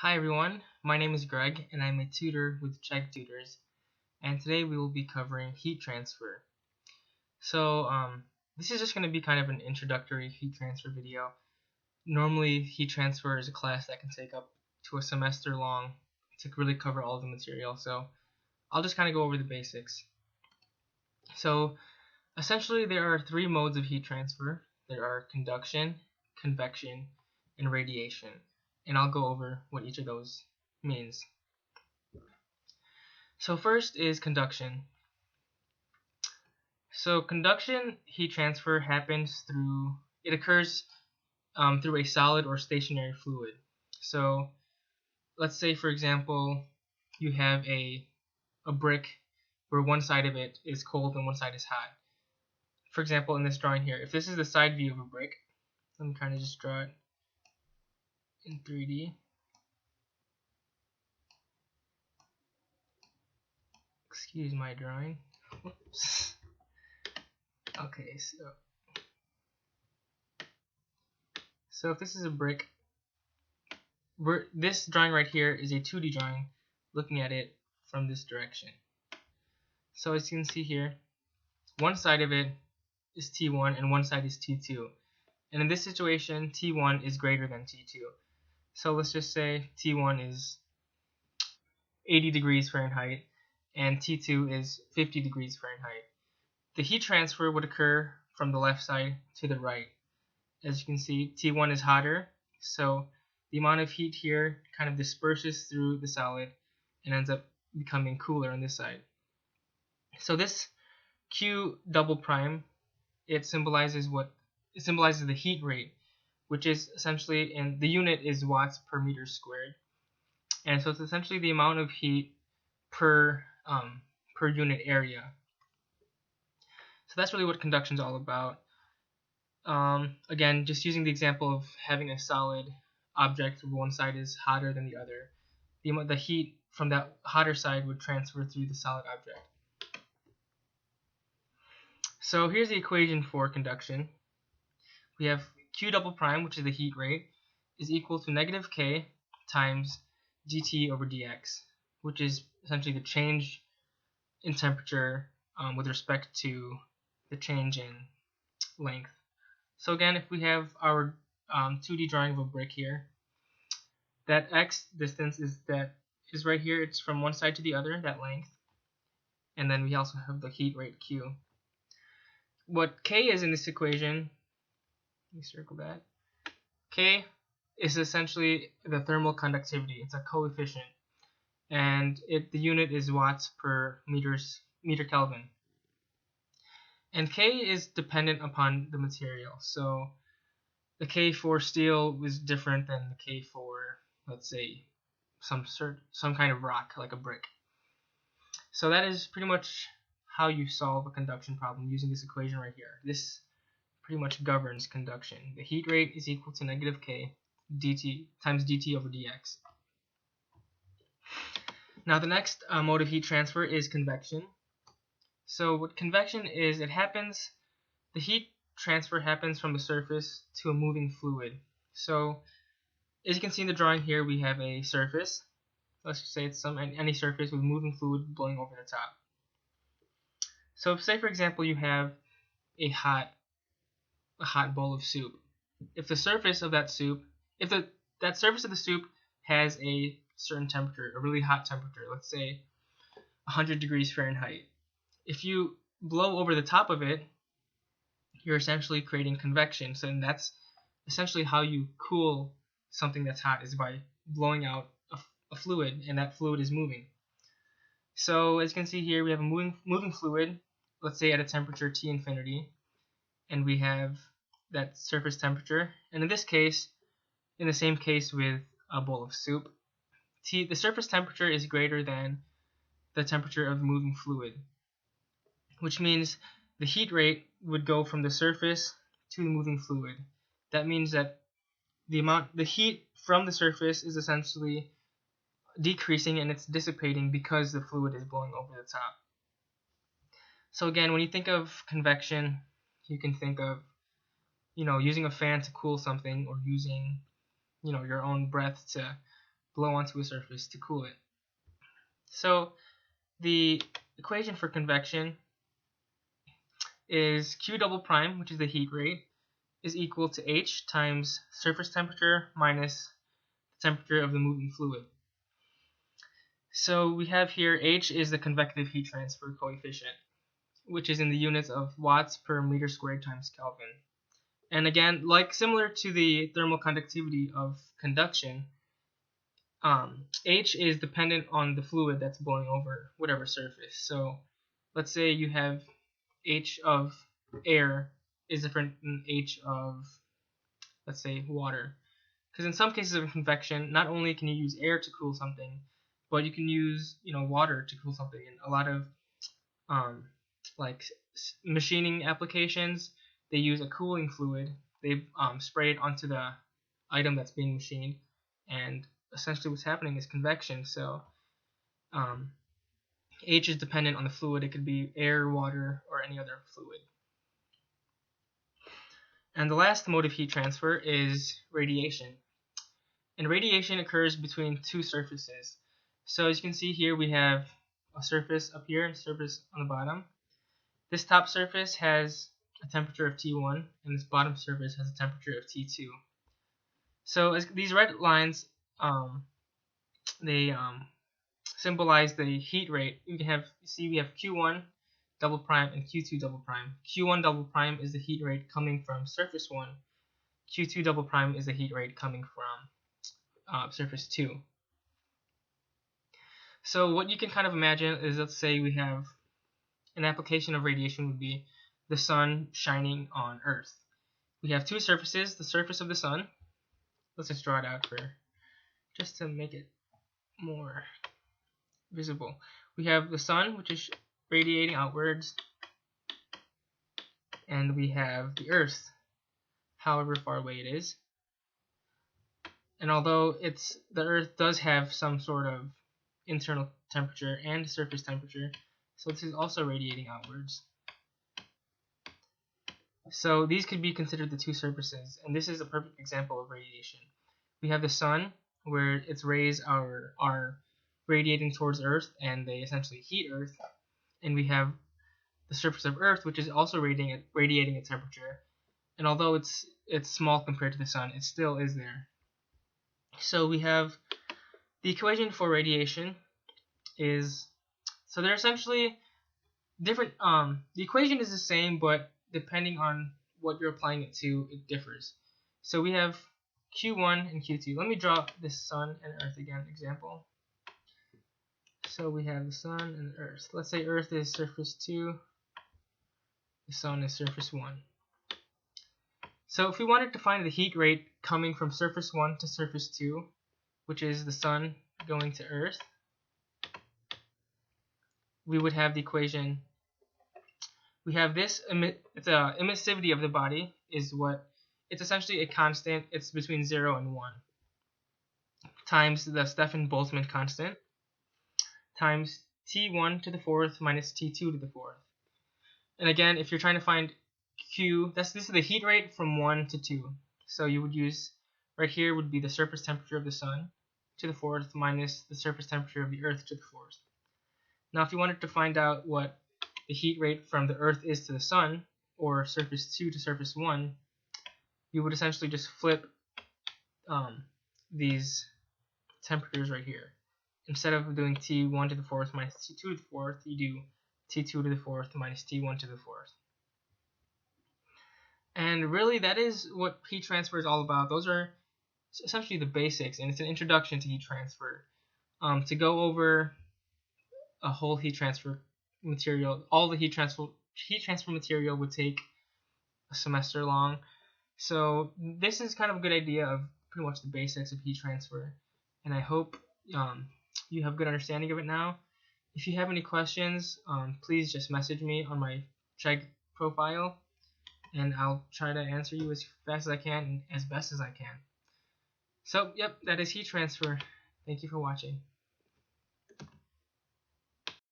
Hi everyone, my name is Greg and I'm a tutor with Chegg Tutors, and today we will be covering heat transfer. This is just going to be kind of an introductory heat transfer video. Normally heat transfer is a class that can take up to a semester long to really cover all the material, so I'll just kind of go over the basics. So essentially there are three modes of heat transfer. There are conduction, convection, and radiation, and I'll go over what each of those means. So first is conduction. So conduction heat transfer occurs through a solid or stationary fluid. So let's say, for example, you have a brick where one side of it is cold and one side is hot. For example, in this drawing here, if this is the side view of a brick, let me kind of just draw it in 3D. Excuse my drawing. Whoops. Okay, so if this is a brick, this drawing right here is a 2D drawing looking at it from this direction. So as you can see here, one side of it is T1 and one side is T2. And in this situation, T1 is greater than T2. So let's just say T1 is 80 degrees Fahrenheit and T2 is 50 degrees Fahrenheit. The heat transfer would occur from the left side to the right. As you can see, T1 is hotter, so the amount of heat here kind of disperses through the solid and ends up becoming cooler on this side. So this Q double prime, it symbolizes the heat rate, which is essentially, and the unit is watts per meter squared, and so it's essentially the amount of heat per unit area. So that's really what conduction is all about. Again, just using the example of having a solid object where one side is hotter than the other, the heat from that hotter side would transfer through the solid object. So here's the equation for conduction. We have Q double prime, which is the heat rate, is equal to negative K times dt over dx, which is essentially the change in temperature with respect to the change in length. So again, if we have our 2D drawing of a brick here, that x distance is right here. It's from one side to the other, that length. And then we also have the heat rate Q. What K is in this equation, let me circle that. K is essentially the thermal conductivity. It's a coefficient. And the unit is watts per meter Kelvin. And K is dependent upon the material. So the K for steel is different than the K for, let's say, some kind of rock, like a brick. So that is pretty much how you solve a conduction problem using this equation right here. This pretty much governs conduction. The heat rate is equal to negative K times dt over dx. Now the next mode of heat transfer is convection. So what convection is, the heat transfer happens from the surface to a moving fluid. So as you can see in the drawing here, we have a surface. Let's just say it's any surface with moving fluid blowing over the top. So say for example you have a hot bowl of soup. If the surface of that soup, that surface of the soup has a certain temperature, a really hot temperature, let's say 100 degrees Fahrenheit. If you blow over the top of it, you're essentially creating convection. So that's essentially how you cool something that's hot, is by blowing out a fluid, and that fluid is moving. So as you can see here, we have a moving fluid, let's say at a temperature T infinity, and we have that surface temperature. And in this case, in the same case with a bowl of soup, the surface temperature is greater than the temperature of the moving fluid, which means the heat rate would go from the surface to the moving fluid. That means that the heat from the surface is essentially decreasing and it's dissipating because the fluid is blowing over the top. So again, when you think of convection, you can think of using a fan to cool something, or using your own breath to blow onto a surface to cool it. So the equation for convection is Q double prime, which is the heat rate, is equal to H times surface temperature minus the temperature of the moving fluid. So we have here H is the convective heat transfer coefficient, which is in the units of watts per meter squared times Kelvin. And again, like similar to the thermal conductivity of conduction, H is dependent on the fluid that's blowing over whatever surface. So let's say you have H of air is different than H of, let's say, water. Because in some cases of convection, not only can you use air to cool something, but you can use water to cool something. In a lot of like machining applications, they use a cooling fluid. They spray it onto the item that's being machined, and essentially what's happening is convection. So H is dependent on the fluid. It could be air, water, or any other fluid. And the last mode of heat transfer is radiation. And radiation occurs between two surfaces. So as you can see here, we have a surface up here and a surface on the bottom. This top surface has a temperature of T1, and this bottom surface has a temperature of T2. So as these red lines, they symbolize the heat rate. We have Q1 double prime and Q2 double prime. Q1 double prime is the heat rate coming from surface 1. Q2 double prime is the heat rate coming from surface 2. So what you can kind of imagine is, let's say we have an application of radiation would be the sun shining on Earth. We have two surfaces, the surface of the sun. Let's just draw it out just to make it more visible. We have the sun, which is radiating outwards, and we have the Earth, however far away it is. And although the Earth does have some sort of internal temperature and surface temperature, so this is also radiating outwards. So these could be considered the two surfaces, and this is a perfect example of radiation. We have the sun, where its rays are radiating towards Earth, and they essentially heat Earth. And we have the surface of Earth, which is also radiating a temperature. And although it's small compared to the sun, it still is there. So we have the equation for radiation is, so they're essentially different. The equation is the same, but depending on what you're applying it to, it differs. So we have Q1 and Q2. Let me draw this sun and Earth again, example. So we have the sun and Earth. Let's say Earth is surface 2, the sun is surface 1. So if we wanted to find the heat rate coming from surface 1 to surface 2, which is the sun going to Earth, we would have the equation. We have this, it's emissivity of the body is it's essentially a constant. It's between 0 and 1 times the Stefan-Boltzmann constant times T1 to the 4th minus T2 to the 4th. And again, if you're trying to find Q, this is the heat rate from 1 to 2. So you would use, right here would be the surface temperature of the sun to the 4th minus the surface temperature of the Earth to the 4th. Now if you wanted to find out what the heat rate from the Earth is to the sun, or surface 2 to surface 1, you would essentially just flip these temperatures right here. Instead of doing T1 to the 4th minus T2 to the 4th, you do T2 to the 4th minus T1 to the 4th. And really, that is what heat transfer is all about. Those are essentially the basics, and it's an introduction to heat transfer. To go over a whole heat transfer material, all the heat transfer material would take a semester long. So this is kind of a good idea of pretty much the basics of heat transfer, and I hope you have a good understanding of it now. If you have any questions, please just message me on my Chegg profile, and I'll try to answer you as fast as I can and as best as I can. So, yep, that is heat transfer. Thank you for watching.